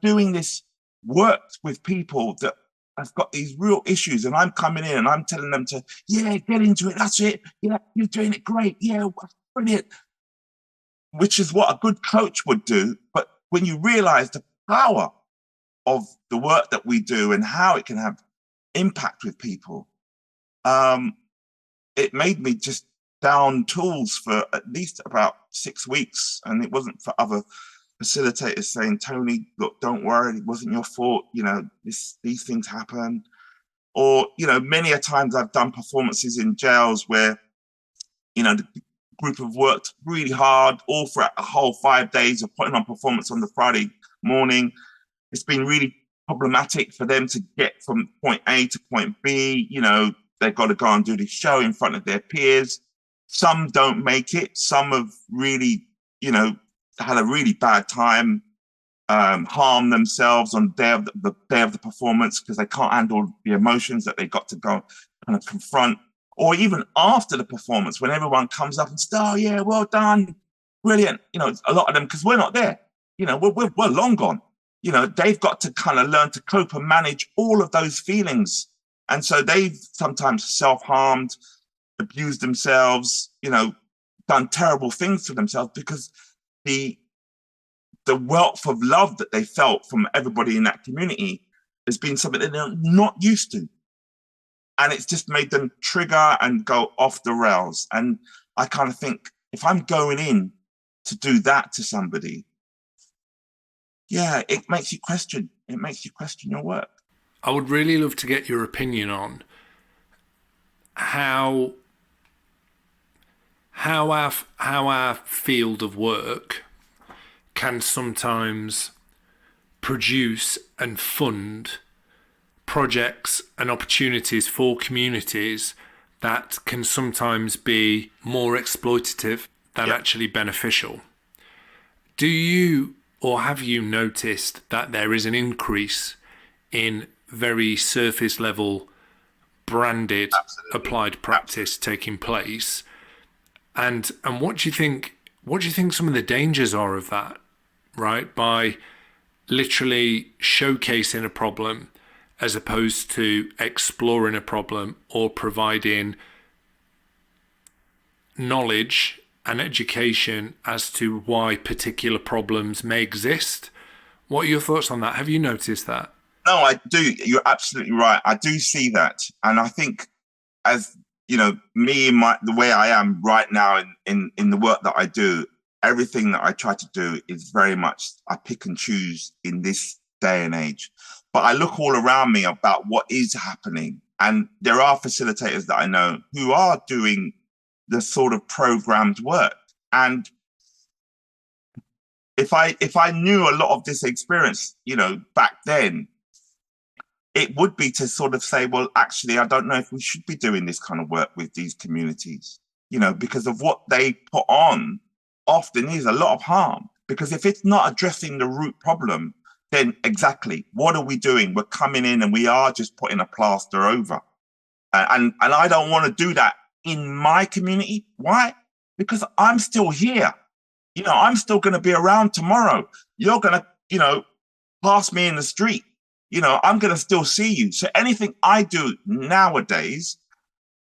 doing this work with people that I've got these real issues, and I'm coming in and I'm telling them to, yeah, get into it. That's it. Yeah, you're doing it great. Yeah, brilliant. Which is what a good coach would do. But when you realize the power of the work that we do and how it can have impact with people, it made me just down tools for at least about 6 weeks. And it wasn't for other facilitators saying, Tony, look, don't worry, it wasn't your fault. You know, these things happen. Or, you know, many a times I've done performances in jails where, you know, the group have worked really hard all throughout the whole 5 days of putting on performance on the Friday morning. It's been really problematic for them to get from point A to point B. You know, they've got to go and do the show in front of their peers. Some don't make it. Some have really, you know, had a really bad time, harm themselves on the day of the performance because they can't handle the emotions that they got to go kind of confront. Or even after the performance, when everyone comes up and says, oh, yeah, well done, brilliant. You know, a lot of them, because we're not there, you know, we're long gone. You know, they've got to kind of learn to cope and manage all of those feelings. And so they've sometimes self-harmed, abused themselves, you know, done terrible things to themselves because the wealth of love that they felt from everybody in that community has been something that they're not used to. And it's just made them trigger and go off the rails. And I kind of think, if I'm going in to do that to somebody, yeah, it makes you question. It makes you question your work. I would really love to get your opinion on how our field of work can sometimes produce and fund projects and opportunities for communities that can sometimes be more exploitative than actually beneficial. Do you or have you noticed that there is an increase in very surface level branded applied practice taking place? And what do you think some of the dangers are of that, right? By literally showcasing a problem as opposed to exploring a problem or providing knowledge and education as to why particular problems may exist. What are your thoughts on that? Have you noticed that? No, I do. You're absolutely right. I do see that. And I think, as you know, me and the way I am right now in the work that I do, everything that I try to do is very much, I pick and choose in this day and age. But I look all around me about what is happening. And there are facilitators that I know who are doing the sort of programmed work. And if I knew a lot of this experience, you know, back then, it would be to sort of say, well, actually, I don't know if we should be doing this kind of work with these communities, you know, because of what they put on often is a lot of harm. Because if it's not addressing the root problem, then exactly, what are we doing? We're coming in and we are just putting a plaster over. And I don't want to do that in my community. Why? Because I'm still here. You know, I'm still going to be around tomorrow. You're going to, you know, pass me in the street. You know, I'm going to still see you. So anything I do nowadays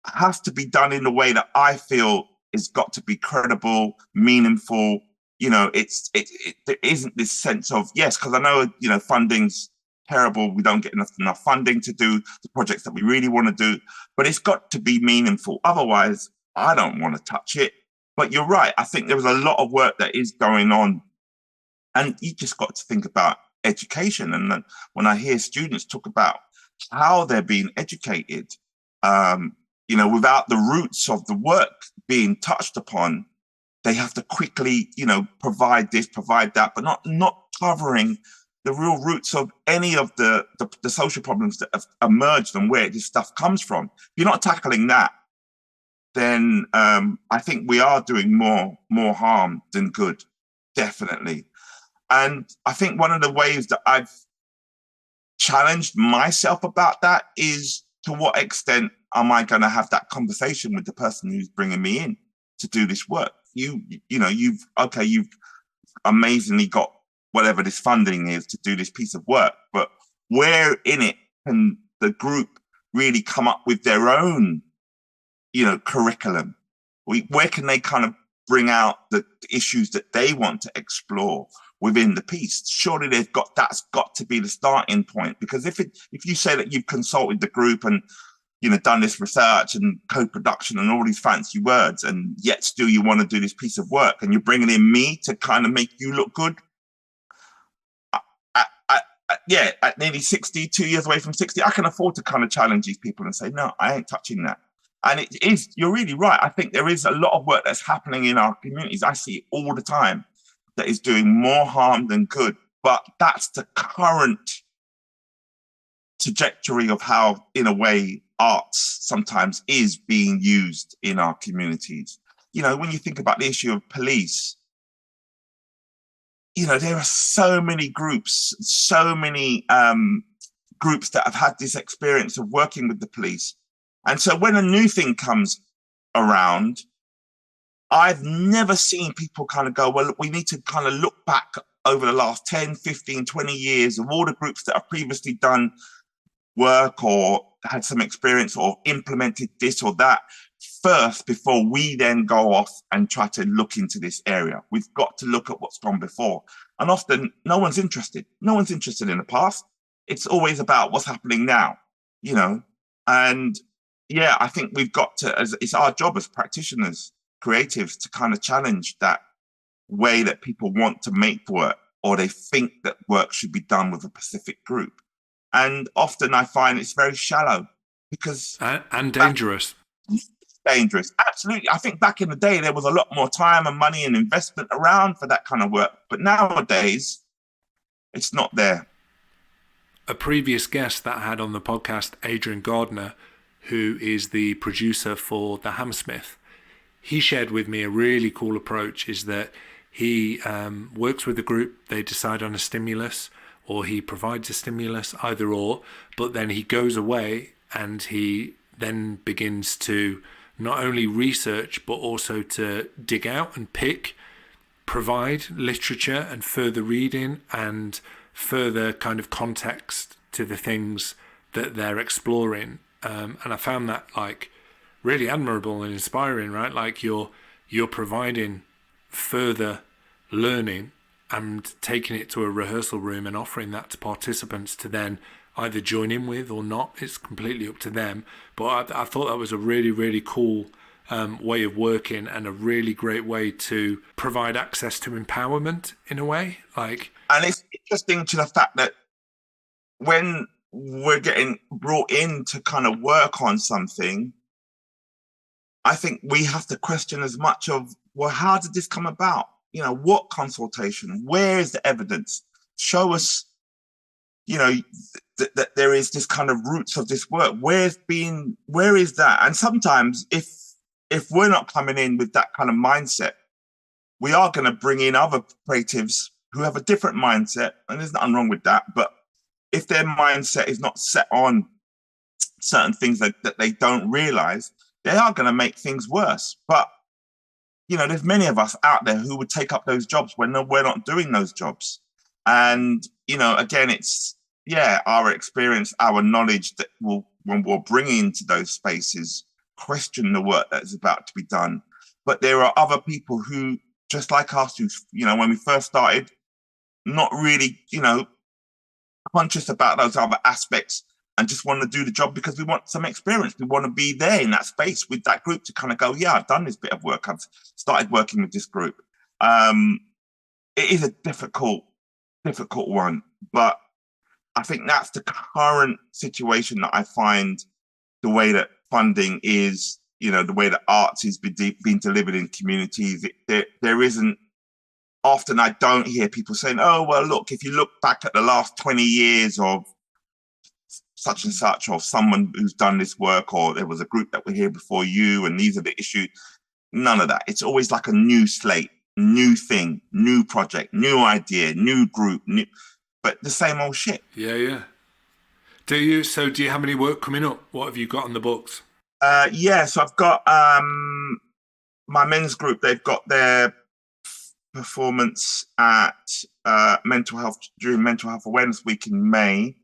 has to be done in the way that I feel it's got to be credible, meaningful. You know, there isn't this sense of, yes, because I know, you know, funding's terrible. We don't get enough funding to do the projects that we really want to do, but it's got to be meaningful. Otherwise, I don't want to touch it. But you're right. I think there was a lot of work that is going on, and you just got to think about education. And then when I hear students talk about how they're being educated, you know, without the roots of the work being touched upon, they have to quickly, you know, provide this, provide that, but not covering the real roots of any of the social problems that have emerged and where this stuff comes from. If you're not tackling that, then I think we are doing more harm than good, definitely. And I think one of the ways that I've challenged myself about that is, to what extent am I going to have that conversation with the person who's bringing me in to do this work? You know, you've amazingly got whatever this funding is to do this piece of work, but where in it can the group really come up with their own, curriculum? Where can they kind of bring out the issues that they want to explore within the piece? Surely that's got to be the starting point, because if you say that you've consulted the group and done this research and co-production and all these fancy words, and yet still you want to do this piece of work and you're bringing in me to kind of make you look good. At nearly 60, 2 years away from 60, I can afford to kind of challenge these people and say, no, I ain't touching that. And you're really right. I think there is a lot of work that's happening in our communities. I see it all the time that is doing more harm than good. But that's the current trajectory of how, in a way, arts sometimes is being used in our communities. When you think about the issue of police, there are so many groups that have had this experience of working with the police. And so when a new thing comes around, I've never seen people kind of go, well, we need to kind of look back over the last 10, 15, 20 years of all the groups that have previously done work or had some experience or implemented this or that first before we then go off and try to look into this area. We've got to look at what's gone before. And often no one's interested. No one's interested in the past. It's always about what's happening now, And yeah, I think we've got to, it's our job as practitioners, creatives, to kind of challenge that way that people want to make work, or they think that work should be done with a specific group. And often I find it's very shallow because... And dangerous. Dangerous, absolutely. I think back in the day, there was a lot more time and money and investment around for that kind of work. But nowadays, it's not there. A previous guest that I had on the podcast, Adrian Gardner, who is the producer for The Hammersmith, he shared with me a really cool approach, is that he works with a group, they decide on a stimulus, or he provides a stimulus, either or, but then he goes away and he then begins to not only research, but also to dig out and provide literature and further reading and further kind of context to the things that they're exploring. And I found that really admirable and inspiring, right? Like you're providing further learning and taking it to a rehearsal room and offering that to participants to then either join in with or not. It's completely up to them. But I thought that was a really, really cool way of working, and a really great way to provide access to empowerment in a way. And it's interesting to the fact that when we're getting brought in to kind of work on something, I think we have to question as much of, well, how did this come about? What consultation? Where is the evidence? Show us, that there is this kind of roots of this work. Where is that? And sometimes if we're not coming in with that kind of mindset, we are going to bring in other creatives who have a different mindset, and there's nothing wrong with that. But if their mindset is not set on certain things that they don't realize, they are going to make things worse. But, there's many of us out there who would take up those jobs when we're not doing those jobs. And, again, it's, our experience, our knowledge that when we're bringing into those spaces, question the work that is about to be done. But there are other people who, just like us, who, when we first started, not really, conscious about those other aspects and just want to do the job because we want some experience. We want to be there in that space with that group to kind of go, yeah, I've done this bit of work. I've started working with this group. It is a difficult one, but I think that's the current situation that I find. The way that funding is, the way that arts is being delivered in communities, there isn't, often I don't hear people saying, oh, well, look, if you look back at the last 20 years of such and such, or someone who's done this work, or there was a group that were here before you, and these are the issues. None of that. It's always like a new slate, new thing, new project, new idea, new group, but the same old shit. Yeah. Do you have any work coming up? What have you got on the books? So I've got my men's group. They've got their performance at during Mental Health Awareness Week in May.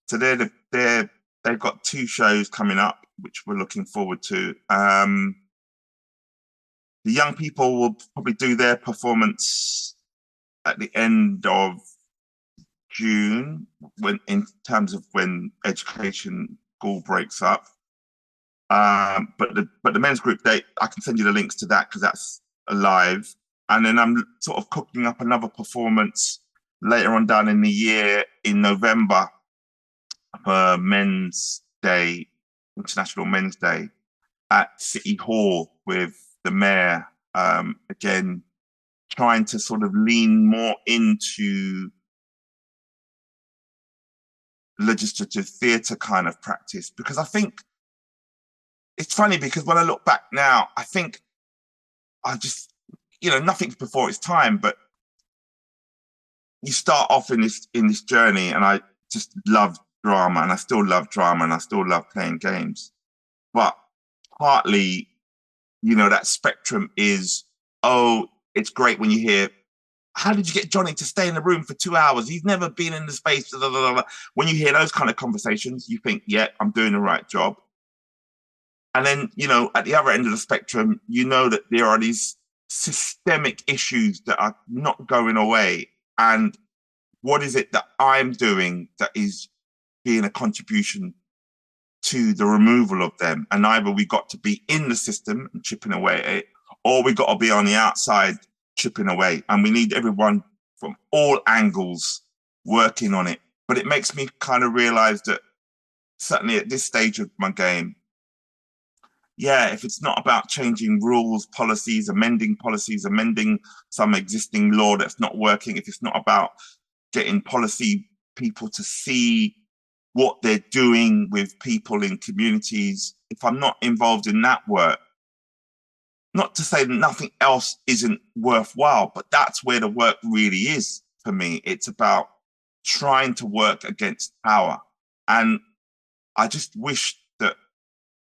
So they're they've got 2 shows coming up, which we're looking forward to. The young people will probably do their performance at the end of June, in terms of when education school breaks up. But the men's group date, I can send you the links to that because that's live. And then I'm sort of cooking up another performance later on down in the year in November for Men's Day, International Men's Day at City Hall with the mayor, again, trying to sort of lean more into legislative theatre kind of practice. Because I think it's funny, because when I look back now, I think I just, nothing's before its time, but you start off in this journey, and I just loved drama, and I still love drama, and I still love playing games. But partly, that spectrum is, it's great when you hear, how did you get Johnny to stay in the room for 2 hours? He's never been in the space. Blah, blah, blah, blah. When you hear those kind of conversations, you think, yeah, I'm doing the right job. And then, at the other end of the spectrum, that there are these systemic issues that are not going away. And what is it that I'm doing that is being a contribution to the removal of them? And either we got to be in the system and chipping away at it, or we got to be on the outside chipping away. And we need everyone from all angles working on it. But it makes me kind of realize that certainly at this stage of my game, yeah, if it's not about changing rules, policies, amending some existing law that's not working, if it's not about getting policy people to see what they're doing with people in communities, if I'm not involved in that work, not to say that nothing else isn't worthwhile, but that's where the work really is for me. It's about trying to work against power. And I just wish that,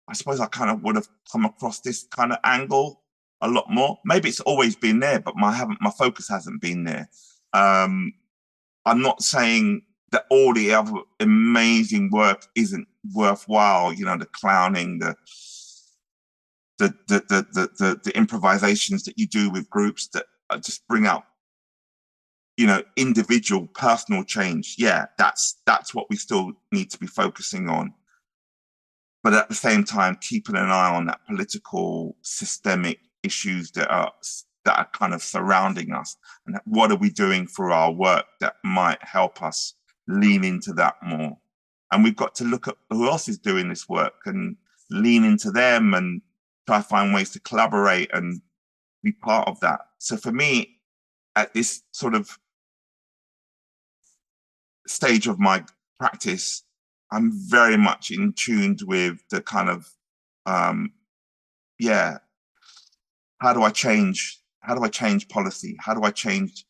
I suppose I kind of would have come across this kind of angle a lot more. Maybe it's always been there, but my focus hasn't been there. I'm not saying that all the other amazing work isn't worthwhile, the clowning, the improvisations that you do with groups that just bring out, individual personal change. Yeah, that's what we still need to be focusing on. But at the same time, keeping an eye on that political, systemic issues that are kind of surrounding us, and what are we doing for our work that might help us lean into that more. And we've got to look at who else is doing this work and lean into them and try to find ways to collaborate and be part of that. So for me, at this sort of stage of my practice, I'm very much in tune with the kind of, how do I change policy? How do I change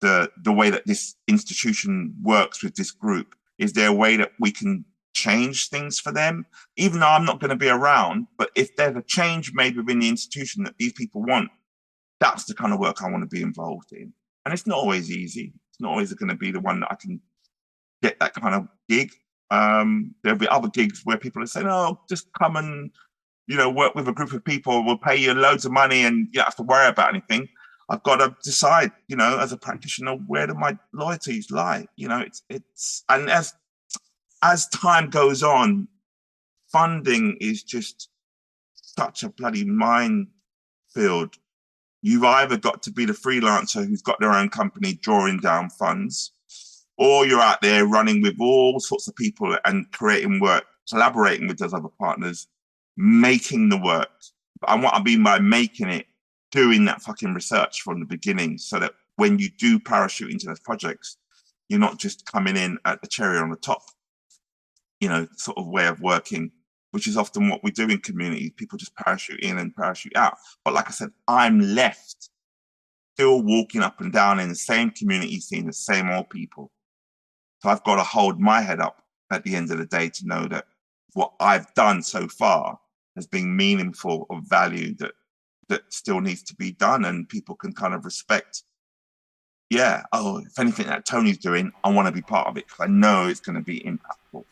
the way that this institution works with this group? Is there a way that we can change things for them? Even though I'm not going to be around, but if there's a change made within the institution that these people want, that's the kind of work I want to be involved in. And it's not always easy. It's not always going to be the one that I can get that kind of gig. There'll be other gigs where people are saying, oh, just come and, work with a group of people. We'll pay you loads of money and you don't have to worry about anything. I've got to decide, as a practitioner, where do my loyalties lie? It's and as time goes on, funding is just such a bloody minefield. You've either got to be the freelancer who's got their own company drawing down funds, or you're out there running with all sorts of people and creating work, collaborating with those other partners, making the work. But I want to be by making it, doing that fucking research from the beginning, so that when you do parachute into those projects, you're not just coming in at the cherry on the top, sort of way of working, which is often what we do in communities. People just parachute in and parachute out. But like I said, I'm left still walking up and down in the same community, seeing the same old people. So I've got to hold my head up at the end of the day to know that what I've done so far has been meaningful, of value, that still needs to be done, and people can kind of respect. If anything that Tony's doing, I want to be part of it because I know it's going to be impactful.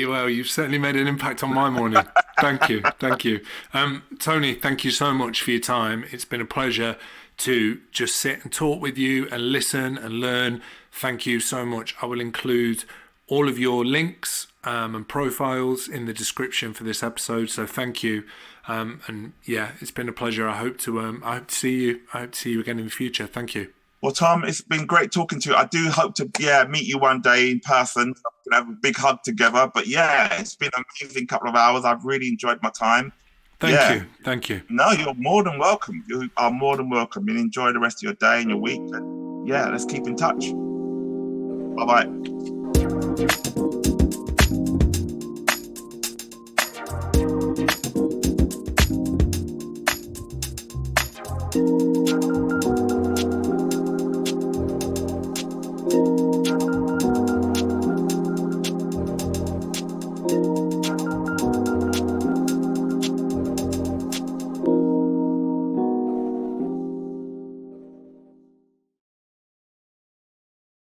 Well, you've certainly made an impact on my morning. Thank you. Tony, thank you so much for your time. It's been a pleasure to just sit and talk with you and listen and learn. Thank you so much. I will include all of your links and profiles in the description for this episode. So thank you. And yeah, it's been a pleasure. I hope to see you. I hope to see you again in the future. Thank you. Well, Tom, it's been great talking to you. I do hope to, meet you one day in person. We can have a big hug together. But yeah, it's been an amazing couple of hours. I've really enjoyed my time. Thank you. No, you're more than welcome. You are more than welcome. And enjoy the rest of your day and your week. And yeah, let's keep in touch. Bye-bye.